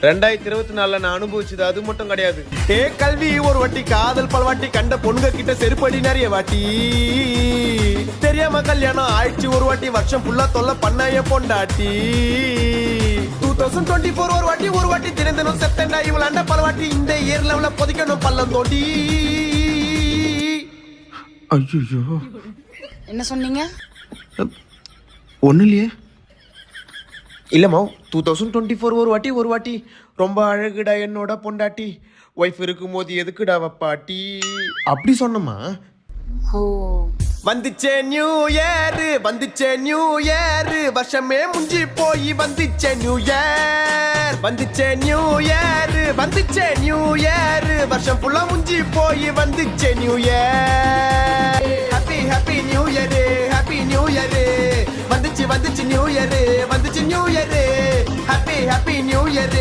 2024 நான் அனுபவிச்சது அது மட்டும் கிடையாது. கல்வி ஒரு வாட்டி, காதல் பல வாட்டி, கண்ட பொண்ணுங்க கிட்ட செருப்படி நிறைய வாட்டி, தெரியாம கல்யாணம் ஆயிடுச்சு ஒரு வாட்டி, வருஷம் ஃபுல்லா தொல்லை பண்ண பொண்டாட்டி. 2024 ஒரு வாட்டி தினம் தினம் செத்தண்டா இவளாண்ட பல வாட்டி, இந்த இயர் லெவல பொதிக்கணும் பள்ளம் தோண்டி. ஐயோ என்ன சொன்னீங்க? ஒன்றும் இல்லையே. இல்லம்மா, 2024 ஒரு வாட்டி ரொம்ப அழகுடா என்னோட பொண்டாட்டி, ஒய்ஃப் இருக்கும்போது எதுக்குடா வப்பாட்டி அப்படி சொன்னம்மா. ஓ, வந்துச்சே நியூ இயர், வந்துச்சே நியூ இயர், வருஷமே முஞ்சி போய் வந்துச்சே நியூ இயர், வந்துச்சே நியூ இயர், வந்துச்சே நியூ இயர், வருஷம் ஃபுல்லா முஞ்சி போய் வந்துச்சே new year. Happy happy new year, happy new year, வந்துச்சு வந்துச்சு நியூ இயர், வந்துச்சு new year, happy happy new year.